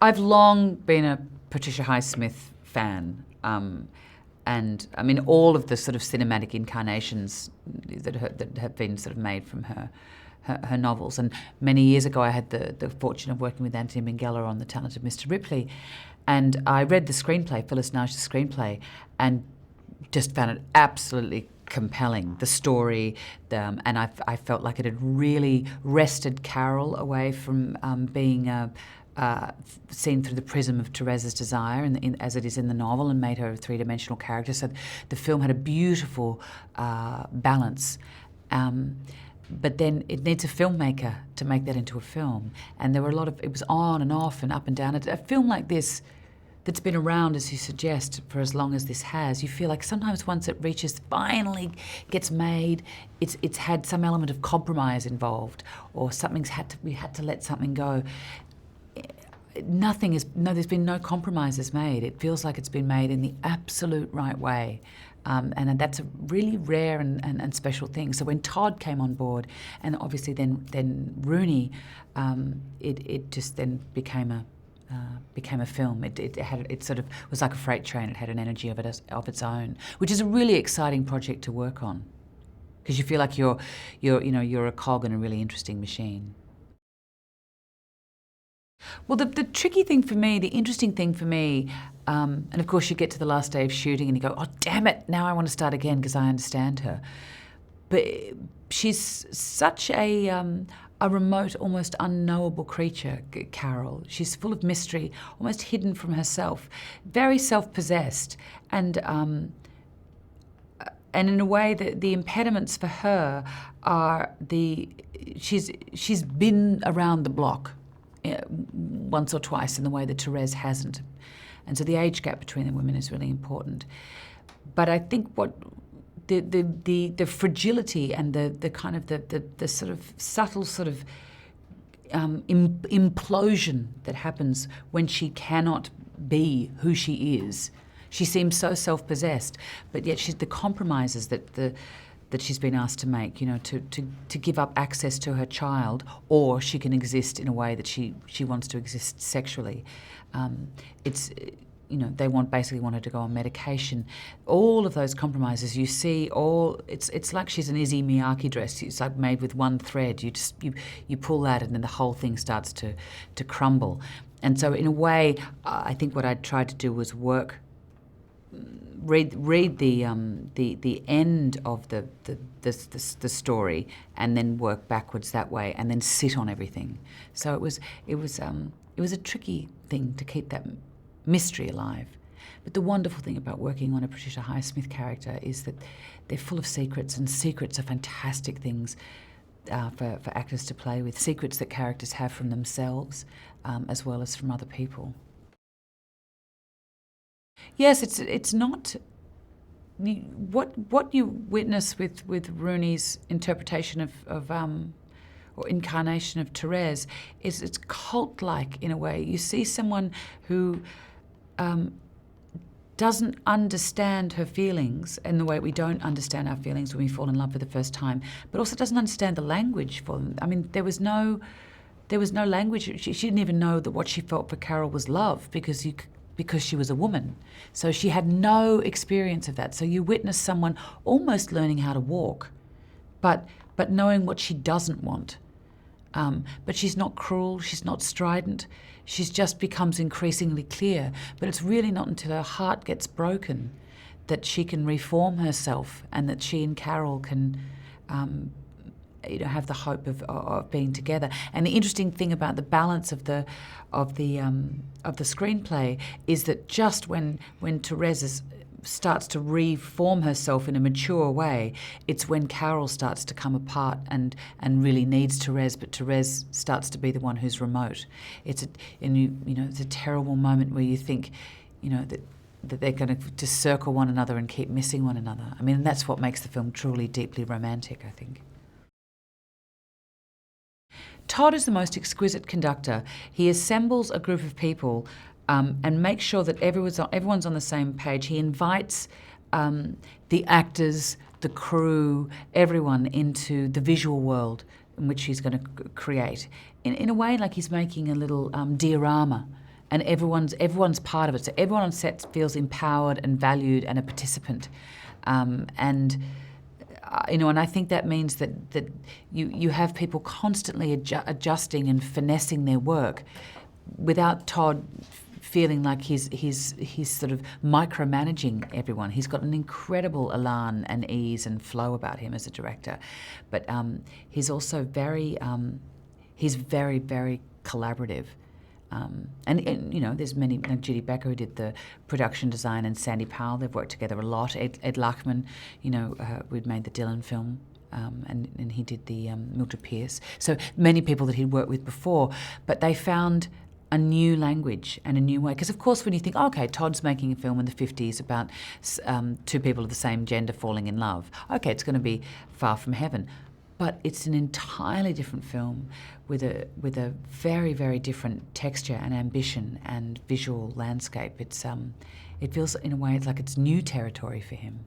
I've long been a Patricia Highsmith fan. And I mean, all of the sort of cinematic incarnations that have been sort of made from her novels. And many years ago, I had the fortune of working with Anthony Minghella on The Talented Mr. Ripley, and I read the screenplay, Phyllis Naish's screenplay, and just found it absolutely compelling, the story, and I felt like it had really wrested Carol away from being seen through the prism of Therese's desire, as it is in the novel, and made her a three-dimensional character. So the film had a beautiful balance. But then it needs a filmmaker to make that into a film. And there were it was on and off and up and down. A film like this, that's been around, as you suggest, for as long as this has, you feel like sometimes once it finally gets made, it's had some element of compromise involved, or we had to let something go. There's been no compromises made. It feels like it's been made in the absolute right way. And that's a really rare and special thing. So when Todd came on board, and obviously then Rooney, it just then became a film. It sort of was like a freight train. It had an energy of its own, which is a really exciting project to work on, because you feel like you're a cog in a really interesting machine. Well, the tricky thing for me, the interesting thing for me, and of course you get to the last day of shooting and you go, oh, damn it, now I want to start again because I understand her. But she's such a remote, almost unknowable creature, Carol. She's full of mystery, almost hidden from herself, very self-possessed, and in a way the impediments for her are she's been around the block once or twice in the way that Therese hasn't. And so the age gap between the women is really important. But I think what the fragility and the kind of the sort of subtle sort of implosion that happens when she cannot be who she is. She seems so self-possessed, but yet the compromises that she's been asked to make, to give up access to her child, or she can exist in a way that she wants to exist sexually. They basically want her to go on medication. All of those compromises you see, it's like she's an Izzy Miyake dress. It's like made with one thread. You pull that, and then the whole thing starts to crumble. And so in a way, I think what I tried to do was read the end of the story, and then work backwards that way, and then sit on everything. So it was a tricky thing to keep that mystery alive. But the wonderful thing about working on a Patricia Highsmith character is that they're full of secrets, and secrets are fantastic things for actors to play with. Secrets that characters have from themselves, as well as from other people. Yes, it's not what you witness with Rooney's interpretation of or incarnation of Therese is it's cult-like in a way. You see someone who doesn't understand her feelings in the way we don't understand our feelings when we fall in love for the first time, but also doesn't understand the language for them. I mean, there was no language. She didn't even know that what she felt for Carol was love, because she was a woman. So she had no experience of that. So you witness someone almost learning how to walk, but knowing what she doesn't want. But she's not cruel, she's not strident, she just becomes increasingly clear. But it's really not until her heart gets broken that she can reform herself, and that she and Carol can have the hope of being together. And the interesting thing about the balance of the screenplay is that just when Therese starts to reform herself in a mature way, it's when Carol starts to come apart and really needs Therese, but Therese starts to be the one who's remote. It's a terrible moment where you think, that they're going to just circle one another and keep missing one another. I mean, that's what makes the film truly deeply romantic, I think. Todd is the most exquisite conductor. He assembles a group of people and makes sure that everyone's on the same page. He invites the actors, the crew, everyone into the visual world in which he's going to create. In a way, like he's making a little diorama. and everyone's part of it. So everyone on set feels empowered and valued and a participant, and I think that means that you have people constantly adjusting and finessing their work, without Todd feeling like he's sort of micromanaging everyone. He's got an incredible elan and ease and flow about him as a director, but he's also very very collaborative. And there's many, Judy Becker, who did the production design, and Sandy Powell, they've worked together a lot. Ed Luckman, we'd made the Dylan film, and he did the Mildred Pierce. So many people that he'd worked with before, but they found a new language and a new way. Because of course when you think, okay, Todd's making a film in the 50s about two people of the same gender falling in love, okay, it's going to be Far From Heaven. But it's an entirely different film with a very, very different texture and ambition and visual landscape. It feels in a way like it's new territory for him.